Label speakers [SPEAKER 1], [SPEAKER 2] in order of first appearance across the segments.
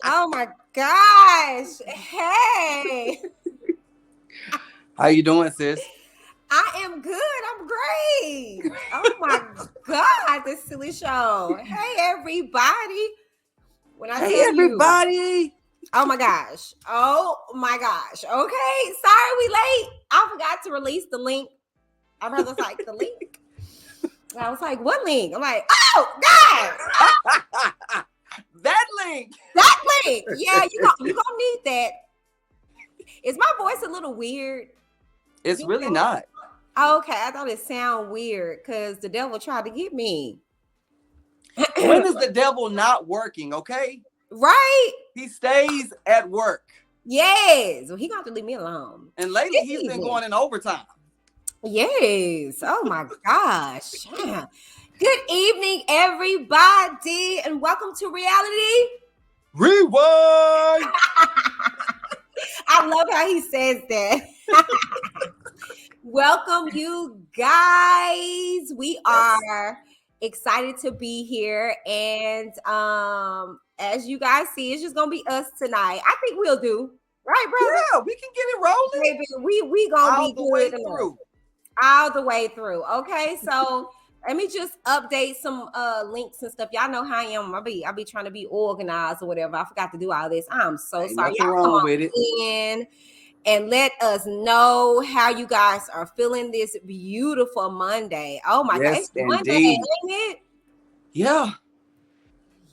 [SPEAKER 1] Oh my gosh. Hey.
[SPEAKER 2] How you doing, sis?
[SPEAKER 1] I am good. I'm great. Oh my God, this silly show. Hey everybody. When I
[SPEAKER 2] Hey,
[SPEAKER 1] tell you,
[SPEAKER 2] everybody.
[SPEAKER 1] oh my gosh. Oh my gosh. Okay. Sorry we late. I forgot to release the link. My brother's like, the link? And I was like, what link? I'm like, oh God.
[SPEAKER 2] That link.
[SPEAKER 1] That link. Yeah, you gonna need that. Is my voice a little weird?
[SPEAKER 2] It's really not.
[SPEAKER 1] Okay, I thought it sounded weird because the devil tried to get me.
[SPEAKER 2] When is the devil not working, okay?
[SPEAKER 1] Right?
[SPEAKER 2] He stays at work.
[SPEAKER 1] Yes. Well, he got to leave me alone.
[SPEAKER 2] And lately, he's been going in overtime.
[SPEAKER 1] Yes. Oh, my gosh. Yeah. Good evening, everybody, and welcome to Reality
[SPEAKER 2] Rewind.
[SPEAKER 1] I love how he says that. Welcome, you guys. We are excited to be here, and as you guys see, it's just gonna be us tonight. I think we'll do right, brother.
[SPEAKER 2] Yeah, we can get it rolling.
[SPEAKER 1] Baby, we gonna
[SPEAKER 2] all
[SPEAKER 1] be
[SPEAKER 2] the
[SPEAKER 1] good
[SPEAKER 2] way
[SPEAKER 1] enough.
[SPEAKER 2] through.
[SPEAKER 1] All the way through. Okay, so let me just update some links and stuff. Y'all know how I am. I be trying to be organized or whatever. I forgot to do all this. I'm so
[SPEAKER 2] Ain't
[SPEAKER 1] sorry.
[SPEAKER 2] nothing
[SPEAKER 1] Y'all
[SPEAKER 2] wrong
[SPEAKER 1] come
[SPEAKER 2] with
[SPEAKER 1] on
[SPEAKER 2] it.
[SPEAKER 1] in and let us know how you guys are feeling this beautiful Monday. Oh my God, it's Monday, ain't it?
[SPEAKER 2] Yeah.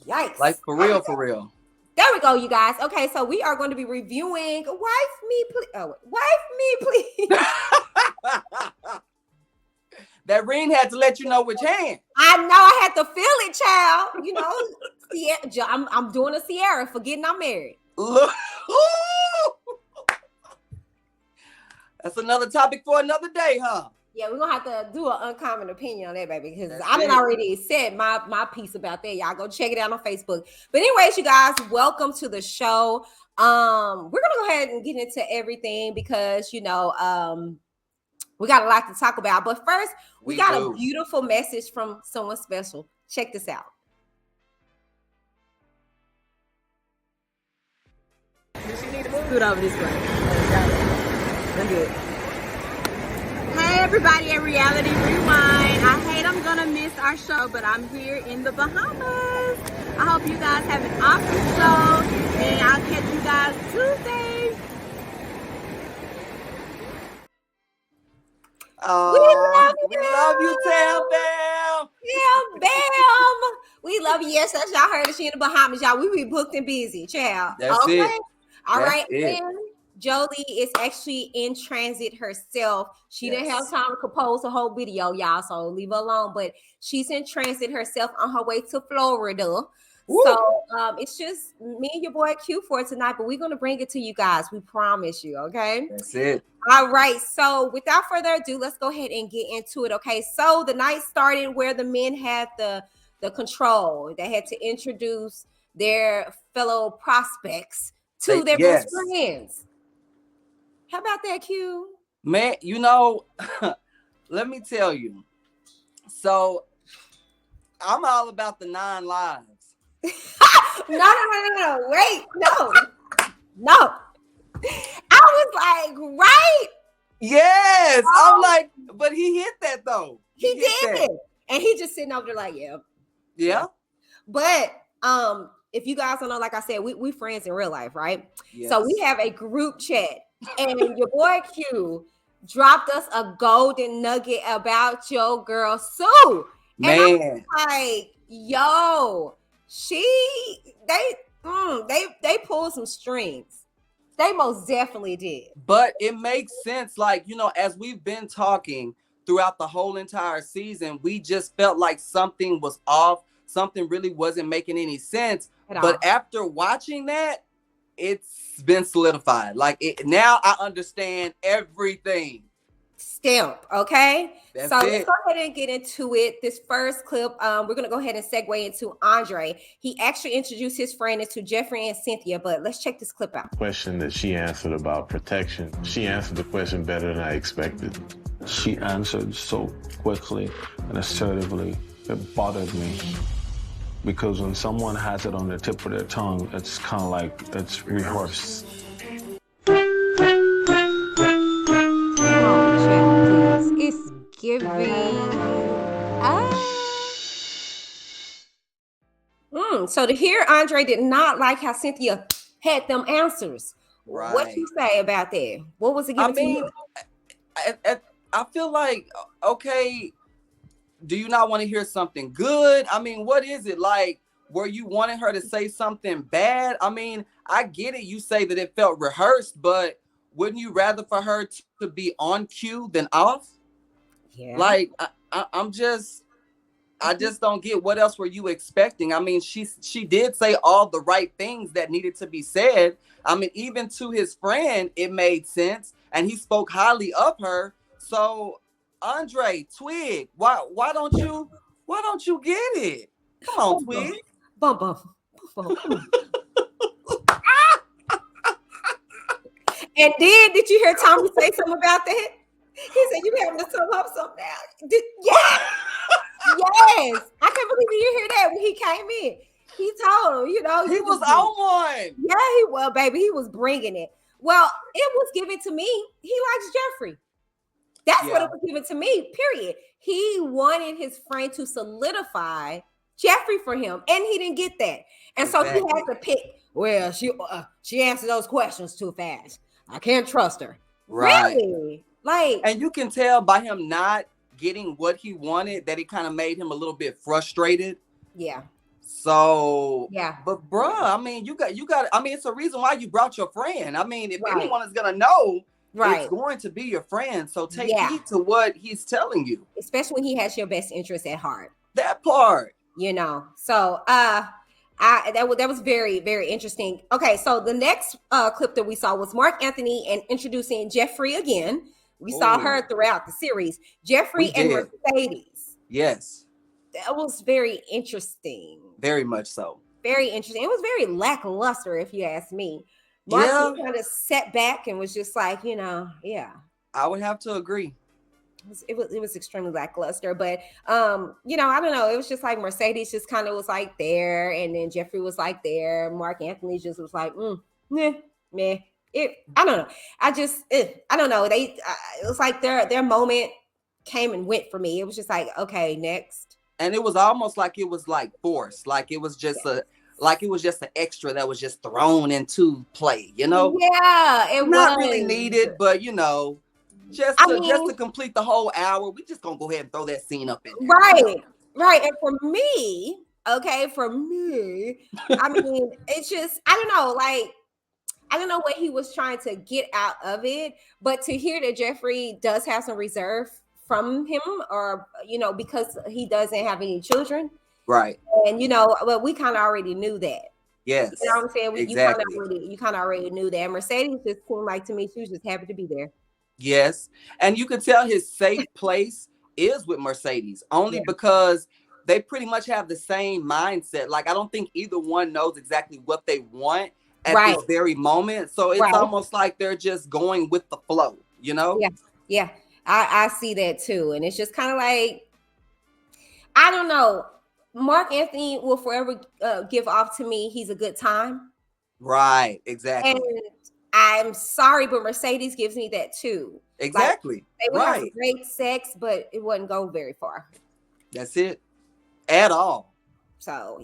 [SPEAKER 1] Yikes.
[SPEAKER 2] Like for real, for real.
[SPEAKER 1] There we go, you guys. Okay, so we are going to be reviewing Wife Me Please. Oh, Wife Me Please.
[SPEAKER 2] That ring had to let you know which hand.
[SPEAKER 1] I know I had to feel it, child. You know, I'm doing a Sierra, forgetting I'm married.
[SPEAKER 2] Look. That's another topic for another day, huh?
[SPEAKER 1] Yeah, we're gonna have to do an uncommon opinion on that, baby, because I've already said my piece about that. Y'all go check it out on Facebook. But anyways, you guys, welcome to the show. We're gonna go ahead and get into everything because we got a lot to talk about. But first, we got a beautiful message from someone special. Check this out. Scoot over this way. I'm good. Hey everybody at Reality Rewind. I hate I'm gonna miss our show, but I'm here in the Bahamas. I hope you guys have an awesome show, and I'll catch you guys Tuesday.
[SPEAKER 2] Oh, we love you, Tam Bam.
[SPEAKER 1] Yeah, Bam. We love you. Yes, that's y'all heard that she in the Bahamas, y'all. We be booked and busy, child.
[SPEAKER 2] That's it.
[SPEAKER 1] All right, and Jolie is actually in transit herself. She didn't have time to compose a whole video, y'all, so leave her alone. But she's in transit herself on her way to Florida. Woo. So it's just me and your boy Q for tonight, but we're going to bring it to you guys. We promise you, okay?
[SPEAKER 2] That's it.
[SPEAKER 1] All right. So without further ado, let's go ahead and get into it, okay? So the night started where the men had the control. They had to introduce their fellow prospects to their best friends. How about that, Q?
[SPEAKER 2] Man, let me tell you. So I'm all about the 9 lives.
[SPEAKER 1] No. Wait, no. I was like, right?
[SPEAKER 2] Yes. I'm like, but he hit that though.
[SPEAKER 1] He did. And he just sitting over there like,
[SPEAKER 2] yeah.
[SPEAKER 1] But if you guys don't know, like I said, we friends in real life, right?
[SPEAKER 2] Yes.
[SPEAKER 1] So we have a group chat. And your boy Q dropped us a golden nugget about your girl Sue.
[SPEAKER 2] Man.
[SPEAKER 1] And I was like, yo, they pulled some strings. They most definitely did.
[SPEAKER 2] But it makes sense, like, as we've been talking throughout the whole entire season, we just felt like something was off. Something really wasn't making any sense. But after watching that, it's been solidified. Like now I understand everything.
[SPEAKER 1] Stamp, okay?
[SPEAKER 2] That's
[SPEAKER 1] so
[SPEAKER 2] it.
[SPEAKER 1] Let's go ahead and get into it. This first clip, we're gonna go ahead and segue into Andre. He actually introduced his friend into Jeffrey and Cynthia, but let's check this clip out.
[SPEAKER 3] Question that she answered about protection. She answered the question better than I expected.
[SPEAKER 4] She answered so quickly and assertively, it bothered me.
[SPEAKER 3] because when someone has it on the tip of their tongue, it's kind of like it's rehearsed.
[SPEAKER 1] Oh, please. It's giving. So to hear Andre did not like how Cynthia had them answers.
[SPEAKER 2] Right.
[SPEAKER 1] What you say about that? What was it giving to you?
[SPEAKER 2] I feel like, okay, do you not want to hear something good? I mean, what is it like? Were you wanting her to say something bad? I mean, I get it. You say that it felt rehearsed, but wouldn't you rather for her to be on cue than off?
[SPEAKER 1] Yeah.
[SPEAKER 2] Like, I just don't get what else were you expecting. I mean, she did say all the right things that needed to be said. I mean, even to his friend, it made sense, and he spoke highly of her. So, Andre, Twig, why don't you get it? Come on, Twig.
[SPEAKER 1] Bum. And then did you hear Tommy say something about that? He said, "You having to sum up something now." Yes. Yes. I can't believe you hear that when he came in. He told him,
[SPEAKER 2] he was on one.
[SPEAKER 1] Yeah, baby, he was bringing it. Well, it was given to me. He likes Jeffrey. That's what it was given to me, period. He wanted his friend to solidify Jeffrey for him, and he didn't get that. And so he had to pick, well, she answered those questions too fast. I can't trust her.
[SPEAKER 2] Right.
[SPEAKER 1] Really? Like,
[SPEAKER 2] and you can tell by him not getting what he wanted that it kind of made him a little bit frustrated.
[SPEAKER 1] Yeah.
[SPEAKER 2] So,
[SPEAKER 1] yeah.
[SPEAKER 2] But bruh, I mean, you got, I mean, it's a reason why you brought your friend. I mean, if anyone is going to know, it's going to be your friend. So take heed to what he's telling you.
[SPEAKER 1] Especially when he has your best interest at heart.
[SPEAKER 2] That part.
[SPEAKER 1] So, that was very, very interesting. Okay, so the next clip that we saw was Mark Anthony and introducing Jeffrey again. We saw her throughout the series. Jeffrey and Mercedes.
[SPEAKER 2] Yes.
[SPEAKER 1] That was very interesting.
[SPEAKER 2] Very much so.
[SPEAKER 1] Very interesting. It was very lackluster, if you ask me. Mark kind of sat back and was just like,
[SPEAKER 2] I would have to agree.
[SPEAKER 1] It was extremely lackluster, but I don't know. It was just like Mercedes just kind of was like there, and then Jeffrey was like there. Mark Anthony just was like, meh. I don't know. I don't know. It was like their moment came and went for me. It was just like, okay, next.
[SPEAKER 2] And it was almost like it was like forced, like it was just an extra that was just thrown into play,
[SPEAKER 1] Yeah, it
[SPEAKER 2] not
[SPEAKER 1] was
[SPEAKER 2] really needed, but just to complete the whole hour, we just gonna go ahead and throw that scene up in there.
[SPEAKER 1] Right. And for me, I mean, it's just, I don't know, like, I don't know what he was trying to get out of it, but to hear that Jeffrey does have some reserve from him, or because he doesn't have any children,
[SPEAKER 2] right?
[SPEAKER 1] And but we kind of already knew that.
[SPEAKER 2] Yes,
[SPEAKER 1] you know what I'm saying.
[SPEAKER 2] Exactly.
[SPEAKER 1] You kind of already knew that. Mercedes just seemed like, to me, she was just happy to be there.
[SPEAKER 2] Yes, and you could tell his safe place is with Mercedes only because they pretty much have the same mindset. Like, I don't think either one knows exactly what they want at this very moment. So it's almost like they're just going with the flow,
[SPEAKER 1] Yeah. I see that too. And it's just kind of like, I don't know. Mark Anthony will forever give off to me, he's a good time.
[SPEAKER 2] Right, exactly.
[SPEAKER 1] And I'm sorry, but Mercedes gives me that too.
[SPEAKER 2] Exactly.
[SPEAKER 1] Like, they would have great sex, but it wouldn't go very far.
[SPEAKER 2] That's it. At all.
[SPEAKER 1] So,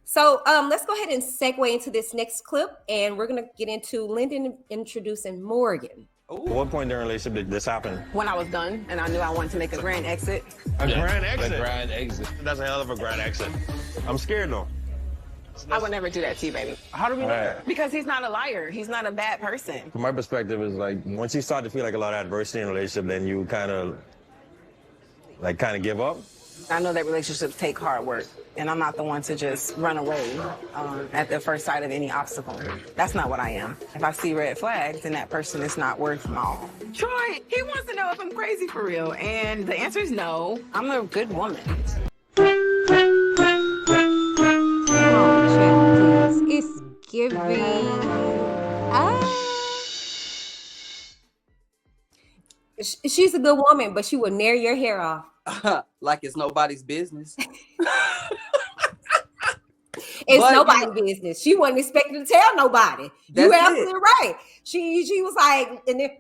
[SPEAKER 1] So let's go ahead and segue into this next clip, and we're going to get into Lyndon introducing Morgan.
[SPEAKER 3] At what point in the relationship did this happen?
[SPEAKER 4] When I was done and I knew I wanted to make a grand exit.
[SPEAKER 3] Grand exit? A grand exit. That's a hell of a grand exit. I'm scared though.
[SPEAKER 4] I would never do that to you, baby.
[SPEAKER 3] How do we know that?
[SPEAKER 4] Because he's not a liar. He's not a bad person.
[SPEAKER 3] From my perspective, is like once you start to feel like a lot of adversity in a relationship, then you kind of give up.
[SPEAKER 4] I know that relationships take hard work, and I'm not the one to just run away at the first sight of any obstacle. That's not what I am. If I see red flags, then that person is not worth my all.
[SPEAKER 5] Troy, he wants to know if I'm crazy for real, and the answer is no.
[SPEAKER 4] I'm a good woman.
[SPEAKER 1] It's giving. She's a good woman, but she will tear your hair off.
[SPEAKER 2] Like it's nobody's business.
[SPEAKER 1] It's
[SPEAKER 2] But,
[SPEAKER 1] nobody's business. She wasn't expecting to tell nobody. You absolutely right. She was like, and then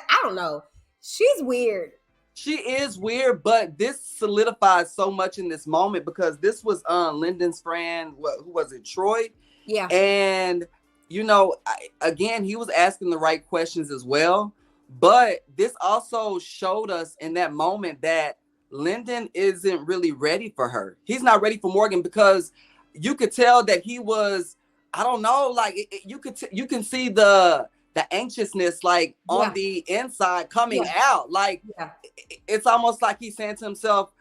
[SPEAKER 1] I don't know. She's weird.
[SPEAKER 2] She is weird, but this solidifies so much in this moment because this was Lyndon's friend. Who was it? Troy.
[SPEAKER 1] Yeah.
[SPEAKER 2] And again, he was asking the right questions as well. But this also showed us in that moment that Lyndon isn't really ready for her. He's not ready for Morgan because you could tell that he was, I don't know, like you can see the anxiousness like on the inside coming out. Like it's almost like he's saying to himself,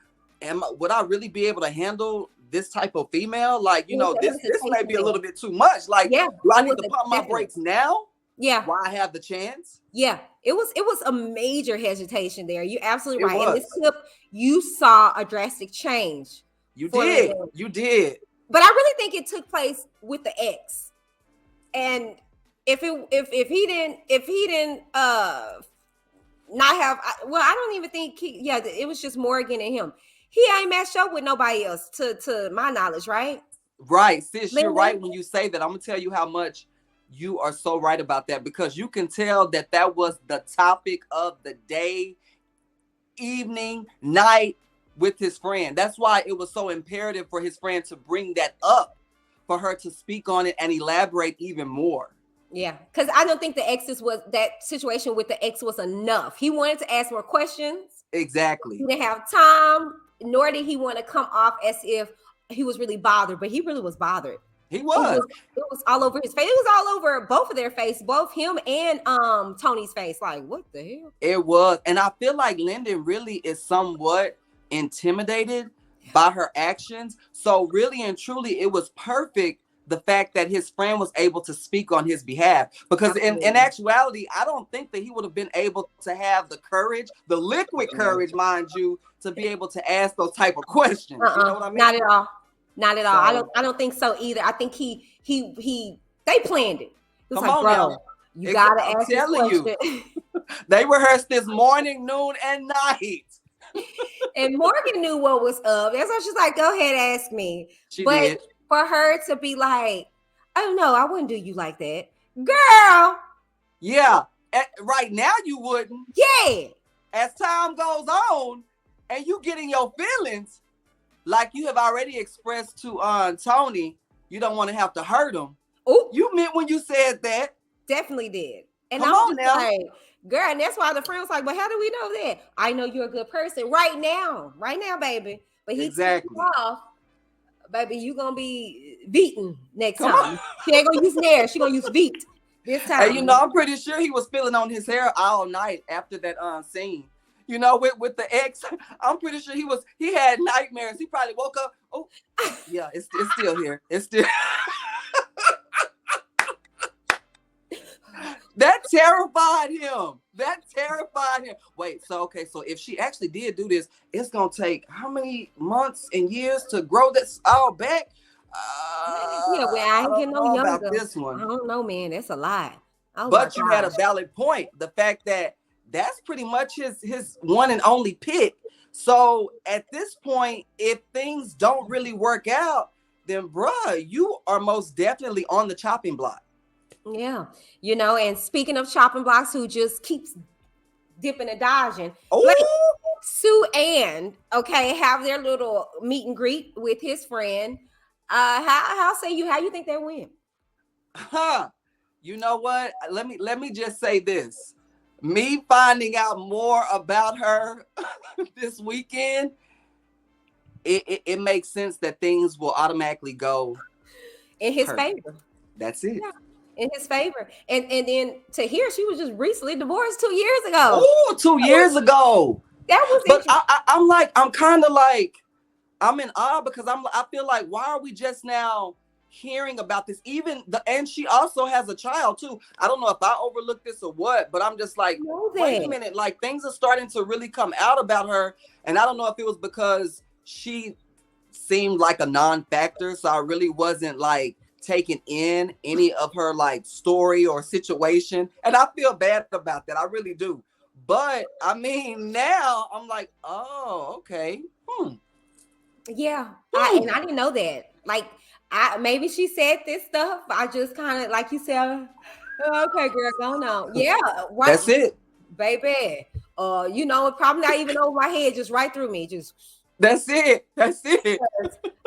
[SPEAKER 2] would I really be able to handle this type of female? Like, this may be a little bit too much. Like, do I need to pump my brakes now?
[SPEAKER 1] Yeah.
[SPEAKER 2] While I have the chance?
[SPEAKER 1] Yeah. It was a major hesitation there. You're absolutely right. In this clip, you saw a drastic change.
[SPEAKER 2] You did. You did.
[SPEAKER 1] But I really think it took place with the ex. And if he didn't not have, well, I don't even think it was just Morgan and him. He ain't matched up with nobody else to my knowledge, right?
[SPEAKER 2] Right, sis, you're right when you say that. I'm gonna tell you how much you are so right about that, because you can tell that was the topic of the day, evening, night with his friend. That's why it was so imperative for his friend to bring that up, for her to speak on it and elaborate even more.
[SPEAKER 1] Yeah, because I don't think that situation with the ex was enough. He wanted to ask more questions.
[SPEAKER 2] Exactly.
[SPEAKER 1] He didn't have time, nor did he want to come off as if he was really bothered, but he really was bothered.
[SPEAKER 2] He was.
[SPEAKER 1] It was all over his face. It was all over both of their face, both him and Tony's face. Like, what the hell?
[SPEAKER 2] It was. And I feel like Lyndon really is somewhat intimidated by her actions. So really and truly, it was perfect, the fact that his friend was able to speak on his behalf. Because in actuality, I don't think that he would have been able to have the courage, the liquid courage, mind you, to be able to ask those type of questions. You know what I mean?
[SPEAKER 1] Not at all. Not at all. So, I don't think so either. I think they planned it. It was like, bro, now. You gotta ask this question.
[SPEAKER 2] They rehearsed this morning, noon, and night.
[SPEAKER 1] And Morgan knew what was up. That's why she's like, go ahead, ask me.
[SPEAKER 2] She did.
[SPEAKER 1] For her to be like, oh no, I wouldn't do you like that. Girl.
[SPEAKER 2] Yeah. Right now you wouldn't.
[SPEAKER 1] Yeah.
[SPEAKER 2] As time goes on and you get in your feelings, like you have already expressed to Tony, you don't want to have to hurt him.
[SPEAKER 1] Oh,
[SPEAKER 2] you meant when you said that.
[SPEAKER 1] Definitely did. And
[SPEAKER 2] Come on now.
[SPEAKER 1] Like, girl, and that's why the friend was like, but how do we know that? I know you're a good person right now, baby. But he took you off, baby, you gonna be beaten next time. She ain't gonna use nair, she gonna use beat this time.
[SPEAKER 2] And I'm pretty sure he was feeling on his hair all night after that scene. With the ex, I'm pretty sure he had nightmares. He probably woke up. Oh, yeah, it's still here. It's still. That terrified him. Wait, so if she actually did do this, it's gonna take how many months and years to grow this all back?
[SPEAKER 1] I ain't getting no younger.
[SPEAKER 2] About this one.
[SPEAKER 1] I don't know, man. That's a lie.
[SPEAKER 2] But you had a valid point. The fact that's pretty much his one and only pick. So at this point, if things don't really work out, then bruh, you are most definitely on the chopping block.
[SPEAKER 1] Yeah. And speaking of chopping blocks, who just keeps dipping and dodging. Sue Ann, have their little meet and greet with his friend. How you think that went?
[SPEAKER 2] You know what? Let me just say this. Me finding out more about her this weekend, it makes sense that things will automatically go
[SPEAKER 1] in his favor.
[SPEAKER 2] That's it.
[SPEAKER 1] Yeah, in his favor. And then to hear she was just recently divorced 2 years ago.
[SPEAKER 2] Oh, 2 years ago.
[SPEAKER 1] That was
[SPEAKER 2] But I'm kind of like, I'm in awe because I feel like, why are we just now hearing about this? And she also has a child too. I don't know if I overlooked this or what, but I'm just like, wait a minute, like things are starting to really come out about her. And I don't know if it was because she seemed like a non-factor, so I really wasn't like taking in any of her like story or situation. And I feel bad about that. I really do. But I mean, now I'm like, oh, okay.
[SPEAKER 1] Yeah, and I didn't know that. Like, maybe she said this stuff. I just kind of, like you said, "Oh, okay, girl, go on." Yeah, right,
[SPEAKER 2] That's it.
[SPEAKER 1] baby. You know, it probably not even over my head, just right through me. Just
[SPEAKER 2] That's it. That's it.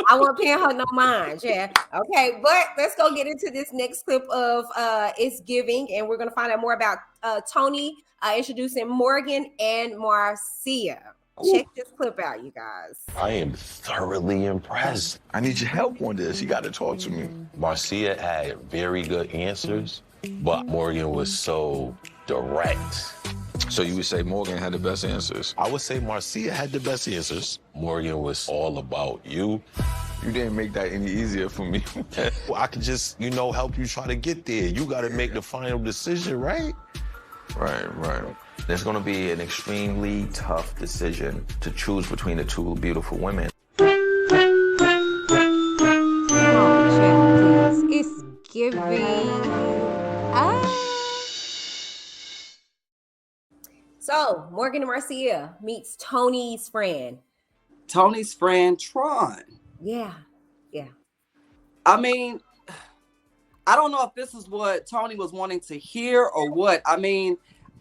[SPEAKER 1] I wasn't paying her no mind. Yeah. Okay, but let's go get into this next clip of It's Giving, and we're gonna find out more about Tony introducing Morgan and Marcia. Check this clip out, you guys.
[SPEAKER 6] I am thoroughly impressed.
[SPEAKER 7] I need your help on this. You got to talk to me.
[SPEAKER 6] Marcia had very good answers, but Morgan was so direct.
[SPEAKER 7] So you would say Morgan had the best answers?
[SPEAKER 6] I would say Marcia had the best answers. Morgan was all about you.
[SPEAKER 7] You didn't make that any easier for me.
[SPEAKER 6] Well, I could just, help you try to get there. You got to make the final decision, right?
[SPEAKER 7] Right.
[SPEAKER 8] There's going to be an extremely tough decision to choose between the two beautiful women.
[SPEAKER 1] Come on, chat, please. It's Giving. So, Morgan and Marcia meets Tony's friend.
[SPEAKER 2] Tony's friend, Tron.
[SPEAKER 1] Yeah.
[SPEAKER 2] I mean, I don't know if this is what Tony was wanting to hear or what. I mean,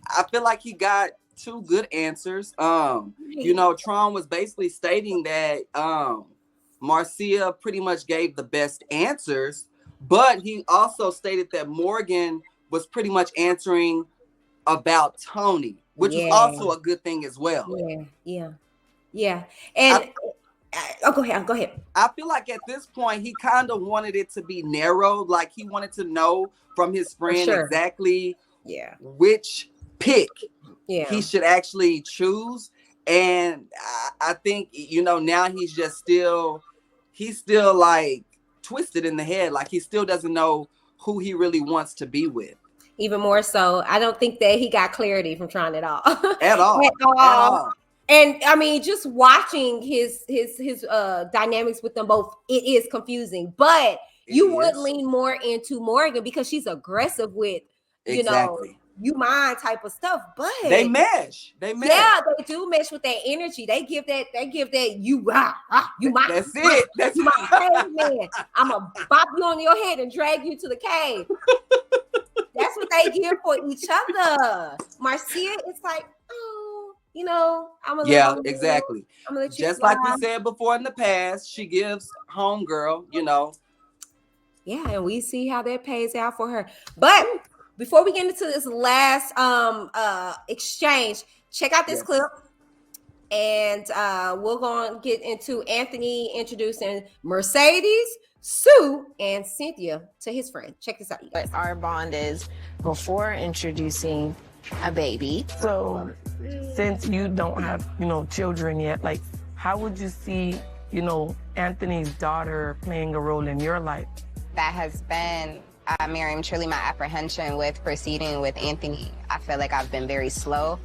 [SPEAKER 2] I feel like he got two good answers. Tron was basically stating that Marcia pretty much gave the best answers, but he also stated that Morgan was pretty much answering about Tony, which is also a good thing as well.
[SPEAKER 1] Yeah. And go ahead.
[SPEAKER 2] I feel like at this point, he kind of wanted it to be narrowed. Like he wanted to know from his friend exactly which pick he should actually choose. And I think, now he's still like twisted in the head. Like he still doesn't know who he really wants to be with.
[SPEAKER 1] Even more so, I don't think that he got clarity from trying it all.
[SPEAKER 2] At all.
[SPEAKER 1] And I mean, just watching his dynamics with them both, it is confusing. But you would lean more into Morgan because she's aggressive with, you mind type of stuff. But
[SPEAKER 2] they mesh.
[SPEAKER 1] Yeah, they do mesh with that energy. They give that you my
[SPEAKER 2] that's it. That's
[SPEAKER 1] my cave man. I'm gonna bop you on your head and drag you to the cave. That's what they give for each other. Marcia is like, I'm gonna
[SPEAKER 2] exactly.
[SPEAKER 1] I'm gonna let you
[SPEAKER 2] just
[SPEAKER 1] fly.
[SPEAKER 2] like we said before in the past, she gives homegirl,
[SPEAKER 1] Yeah, and we see how that pays out for her. But before we get into this last exchange, check out this clip. And we're going to get into Anthony introducing Mercedes, Sue, and Cynthia to his friend. Check this out, you guys.
[SPEAKER 4] Our bond is before introducing a baby.
[SPEAKER 9] So since you don't have, children yet, like how would you see, Anthony's daughter playing a role in your life?
[SPEAKER 10] That has been, Miriam, truly my apprehension with proceeding with Anthony. I feel like I've been very slow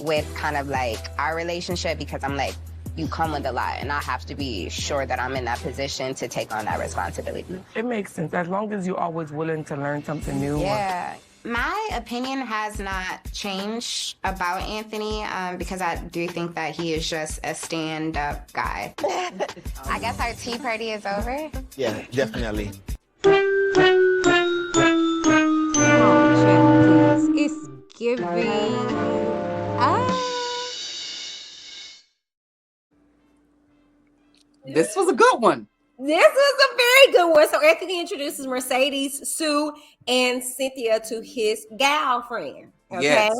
[SPEAKER 10] with kind of like our relationship because I'm like, you come with a lot and I have to be sure that I'm in that position to take on that responsibility.
[SPEAKER 9] It makes sense as long as you're always willing to learn something new.
[SPEAKER 10] Yeah. My opinion has not changed about Anthony because I do think that he is just a stand-up guy. I guess our tea party is over.
[SPEAKER 8] Yeah, definitely.
[SPEAKER 1] Oh, please. It's Giving.
[SPEAKER 2] This was a good one.
[SPEAKER 1] This was a very good one. So Anthony introduces Mercedes, Sue, and Cynthia to his gal friend. Okay.
[SPEAKER 2] Yes.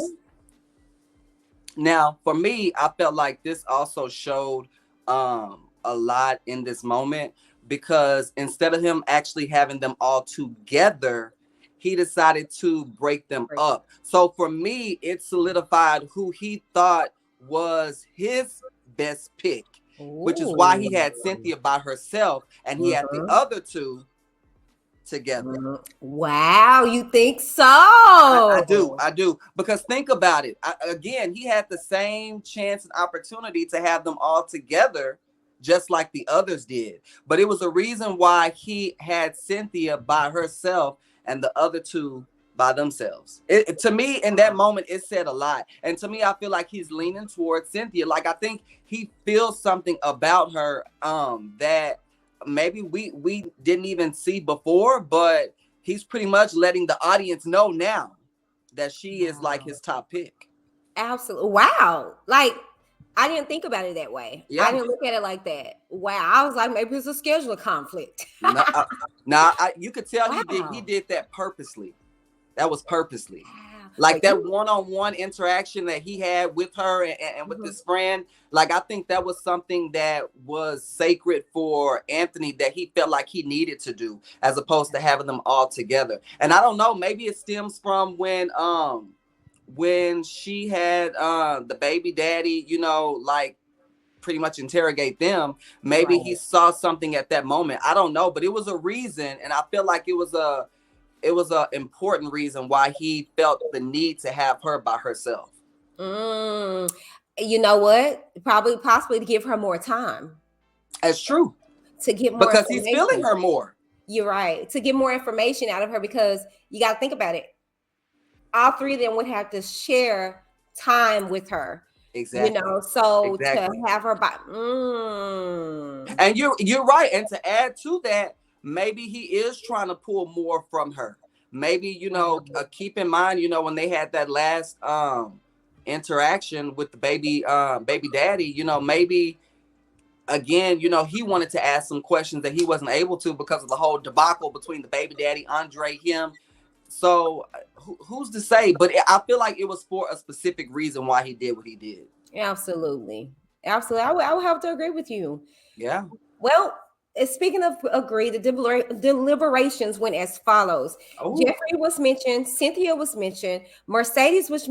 [SPEAKER 2] Now, for me, I felt like this also showed a lot in this moment because instead of him actually having them all together, he decided to break them up. So for me, it solidified who he thought was his best pick. Which is why he had Cynthia by herself and he had the other two together.
[SPEAKER 1] Wow, you think so?
[SPEAKER 2] I do. Because think about it. Again, he had the same chance and opportunity to have them all together just like the others did. But it was a reason why he had Cynthia by herself and the other two by themselves. To me, in that moment, it said a lot. And to me, I feel like he's leaning towards Cynthia. Like, I think he feels something about her that maybe we didn't even see before, but he's pretty much letting the audience know now that she is like his top pick.
[SPEAKER 1] Absolutely. Wow. Like, I didn't think about it that way.
[SPEAKER 2] Yeah.
[SPEAKER 1] I didn't look at it like that. Wow. I was like, maybe it's a scheduler conflict.
[SPEAKER 2] You could tell
[SPEAKER 1] Wow.
[SPEAKER 2] he did that purposely. That was purposely. Like that one-on-one interaction that he had with her and with his friend. Like, I think that was something that was sacred for Anthony that he felt like he needed to do, as opposed to having them all together. And I don't know, maybe it stems from when she had the baby daddy, you know, like pretty much interrogate them. Maybe he saw something at that moment. I don't know, but it was a reason, and I feel like it was a important reason why he felt the need to have her by herself.
[SPEAKER 1] You know what? Possibly to give her more time.
[SPEAKER 2] That's true.
[SPEAKER 1] To get more,
[SPEAKER 2] because he's feeling her more.
[SPEAKER 1] You're right. To get more information out of her, because you got to think about it. All three of them would have to share time with her.
[SPEAKER 2] Exactly.
[SPEAKER 1] You know, so to have her by.
[SPEAKER 2] And you're right. And to add to that, maybe he is trying to pull more from her. Maybe, you know, keep in mind, you know, when they had that last interaction with the baby daddy, you know, maybe again, you know, he wanted to ask some questions that he wasn't able to because of the whole debacle between the baby daddy, Andre, him. So who's to say? But I feel like it was for a specific reason why he did what he did.
[SPEAKER 1] Absolutely. I would have to agree with you.
[SPEAKER 2] Yeah.
[SPEAKER 1] Well, speaking of agree, the deliberations went as follows. Jeffrey was mentioned, Cynthia was mentioned, Mercedes was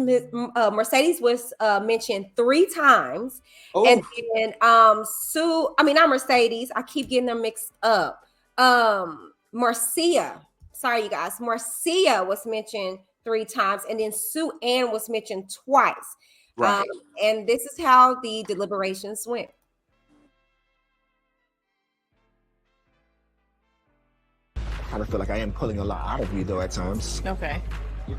[SPEAKER 1] mentioned 3 times, and then not Mercedes. I keep getting them mixed up. Marcia, sorry you guys, Marcia was mentioned 3 times, and then Sue Ann was mentioned twice.
[SPEAKER 2] Right.
[SPEAKER 1] And this is how the deliberations went.
[SPEAKER 11] I feel like I am pulling a lot out of you, though, at times.
[SPEAKER 4] Okay.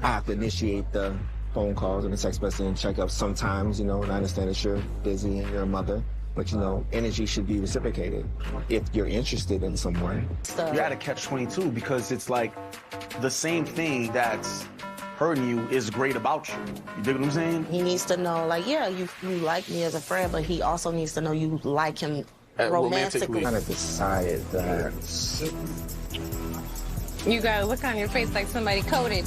[SPEAKER 11] I have to initiate the phone calls and the text message and checkups sometimes, you know, and I understand that you're busy and you're a mother, but, you know, energy should be reciprocated if you're interested in someone.
[SPEAKER 12] You're at a catch-22 because it's like the same thing that's hurting you is great about you. You dig what I'm saying?
[SPEAKER 13] He needs to know, like, yeah, you like me as a friend, but he also needs to know you like him romantically.
[SPEAKER 11] I kind of decided that...
[SPEAKER 14] You got a look on your face like somebody coded.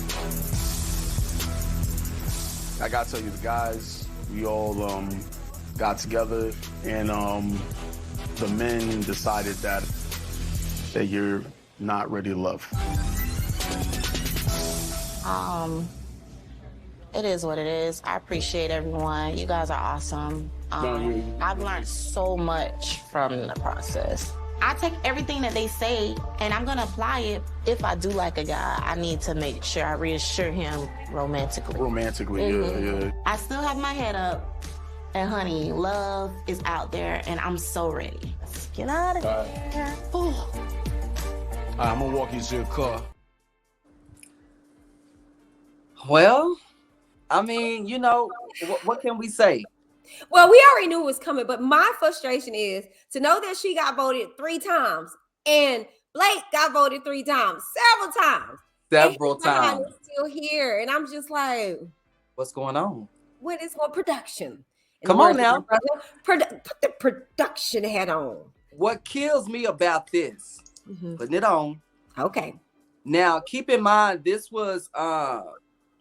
[SPEAKER 12] I gotta tell you, the guys, we all got together and the men decided that you're not ready to love.
[SPEAKER 13] It is what it is. I appreciate everyone. You guys are awesome. I've learned so much from the process. I take everything that they say and I'm gonna apply it. If I do like a guy, I need to make sure I reassure him romantically.
[SPEAKER 12] Yeah.
[SPEAKER 13] I still have my head up, and honey, love is out there and I'm so ready. Let's get out of here.
[SPEAKER 12] I'm gonna walk you to your car.
[SPEAKER 2] Well, I mean, you know, what can we say?
[SPEAKER 1] Well, we already knew it was coming, but my frustration is to know that she got voted 3 times and Blake got voted 3 times, several times. Still here, and I'm just like,
[SPEAKER 2] what's going on?
[SPEAKER 1] What is going production?
[SPEAKER 2] Come on now,
[SPEAKER 1] put the production hat on.
[SPEAKER 2] What kills me about this? Putting it on.
[SPEAKER 1] Okay.
[SPEAKER 2] Now, keep in mind, this was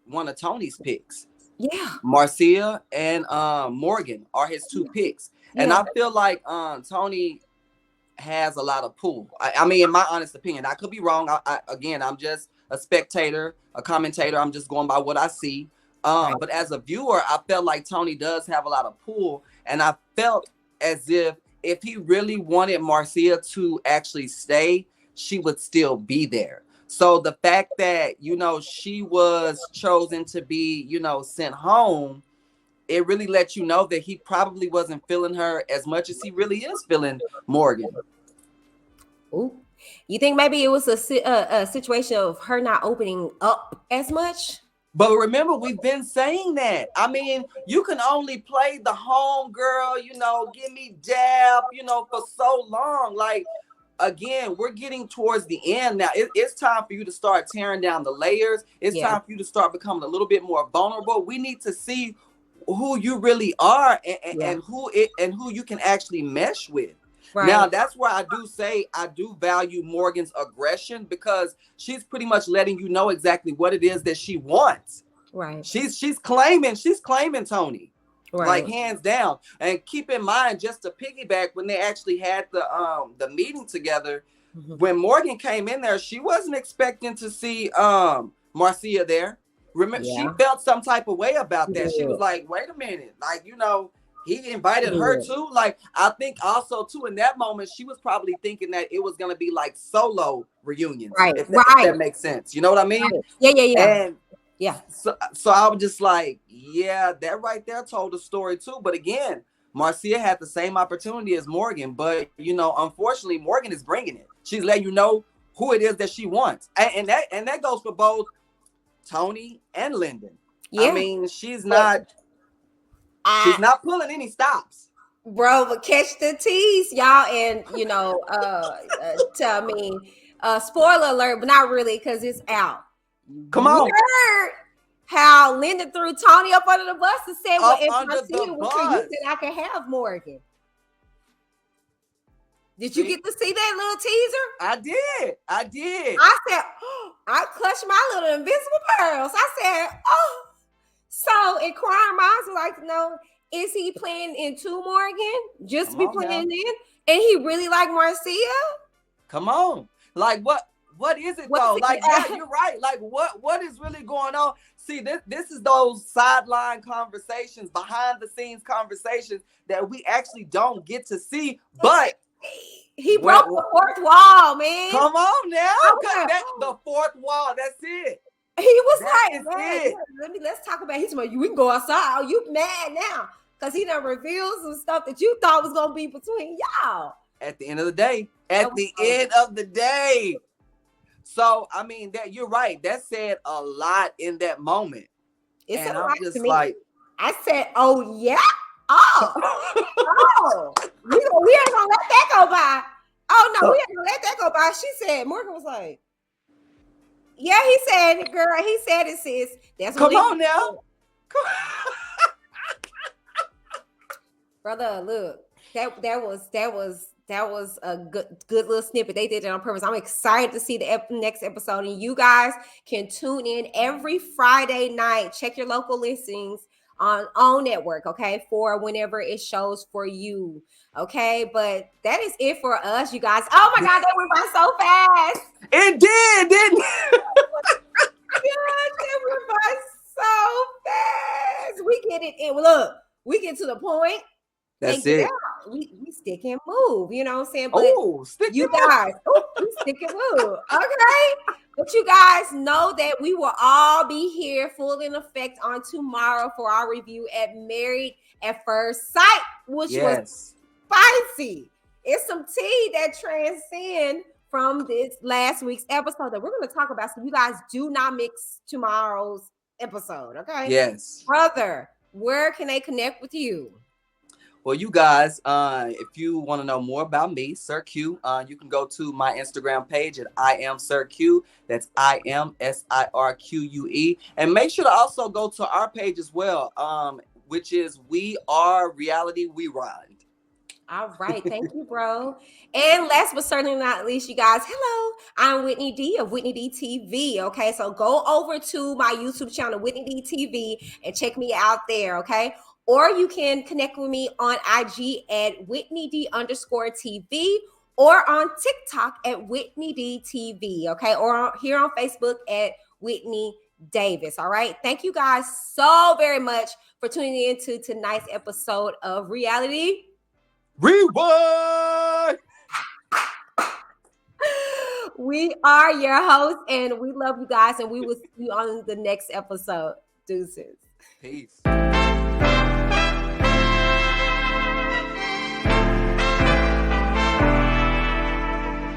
[SPEAKER 2] one of Tony's picks.
[SPEAKER 1] Yeah.
[SPEAKER 2] Marcia and Morgan are his 2 picks. And I feel like Tony has a lot of pull. I mean, in my honest opinion, I could be wrong. Again, I'm just a spectator, a commentator. I'm just going by what I see. But as a viewer, I felt like Tony does have a lot of pull. And I felt as if he really wanted Marcia to actually stay, she would still be there. So the fact that, you know, she was chosen to be, you know, sent home, it really lets you know that he probably wasn't feeling her as much as he really is feeling Morgan.
[SPEAKER 1] Ooh. You think maybe it was a situation of her not opening up as much?
[SPEAKER 2] But remember, we've been saying that. I mean, you can only play the home girl, give me dab, for so long. Like, again, we're getting towards the end now. It's time for you to start tearing down the layers. It's time for you to start becoming a little bit more vulnerable. We need to see who you really are and who you can actually mesh with. Right. Now, that's where I do say I do value Morgan's aggression, because she's pretty much letting you know exactly what it is that she wants.
[SPEAKER 1] Right.
[SPEAKER 2] She's claiming Tony. Right. Like, hands down. And keep in mind, just to piggyback, when they actually had the meeting together, when Morgan came in there, she wasn't expecting to see Marcia there. Remember, she felt some type of way about that. She was like, wait a minute, like, he invited her too. Like, I think also too, in that moment, she was probably thinking that it was going to be like solo reunions.
[SPEAKER 1] Right.
[SPEAKER 2] If that makes sense. You know what I mean?
[SPEAKER 1] Right. Yeah.
[SPEAKER 2] And so I was just like, yeah, that right there told a story too. But again, Marcia had the same opportunity as Morgan, but unfortunately, Morgan is bringing it. She's letting you know who it is that she wants, and that goes for both Tony and Lyndon. Yeah. I mean, she's not pulling any stops.
[SPEAKER 1] Bro, but catch the tease, y'all. And tell me, spoiler alert, but not really, because it's out.
[SPEAKER 2] Come on.
[SPEAKER 1] You heard how Lyndon threw Tony up under the bus and said, well, if I see it with you, then I can have Morgan. Did you get to see that little teaser?
[SPEAKER 2] I did.
[SPEAKER 1] I said, I clutched my little invisible pearls. I said, oh. So inquiring minds were like, no, is he playing into Morgan? Just to be playing in? And he really like Marcia?
[SPEAKER 2] Come on. Like, what is it though? Like, yeah, you're right. Like, what is really going on? See, this is those sideline conversations, behind the scenes conversations that we actually don't get to see. But
[SPEAKER 1] he broke the fourth wall, man.
[SPEAKER 2] Come on now. That's the fourth wall. That's it.
[SPEAKER 1] He was let's talk about we can go outside. Oh, you mad now? Because he done revealed some stuff that you thought was gonna be between y'all.
[SPEAKER 2] At the end of the day. So I mean, that you're right. That said a lot in that moment.
[SPEAKER 1] It's
[SPEAKER 2] and
[SPEAKER 1] I'm just like, I said, oh yeah. Oh, we ain't gonna let that go by. Oh no, we ain't gonna let that go by. She said, Morgan was like, yeah, he said, girl, he said it, sis. That's what
[SPEAKER 2] Come on now.
[SPEAKER 1] Brother, look, that was a good little snippet. They did it on purpose. I'm excited to see the next episode, and you guys can tune in every Friday night. Check your local listings on OWN Network, okay, for whenever it shows for you, okay? But that is it for us, you guys. Oh my God, that went by so fast.
[SPEAKER 2] It did, didn't it?
[SPEAKER 1] Gosh, that went by so fast. We get it in. Look, we get to the point.
[SPEAKER 2] That's it.
[SPEAKER 1] We stick and move, you know what I'm saying? But you guys, we stick and move, okay? But you guys know that we will all be here full in effect on tomorrow for our review at Married at First Sight, which was spicy. It's some tea that transcends from this last week's episode that we're going to talk about. So you guys do not mix tomorrow's episode, okay?
[SPEAKER 2] Yes.
[SPEAKER 1] Brother, where can they connect with you?
[SPEAKER 2] Well, you guys, if you want to know more about me, Sir Q, you can go to my Instagram page at I am Sir Q. That's IMSIRQUE. And make sure to also go to our page as well, which is We Are Reality We Ride.
[SPEAKER 1] All right. Thank you, bro. And last but certainly not least, you guys, hello. I'm Whitney D of Whitney D TV. Okay. So go over to my YouTube channel, Whitney D TV, and check me out there. Okay. Or you can connect with me on IG at Whitney D_TV or on TikTok at Whitney D TV. Okay. Or here on Facebook at Whitney Davis. All right. Thank you guys so very much for tuning in to tonight's episode of Reality
[SPEAKER 2] Rewind.
[SPEAKER 1] We are your hosts, and we love you guys, and we will see you on the next episode. Deuces.
[SPEAKER 2] Peace.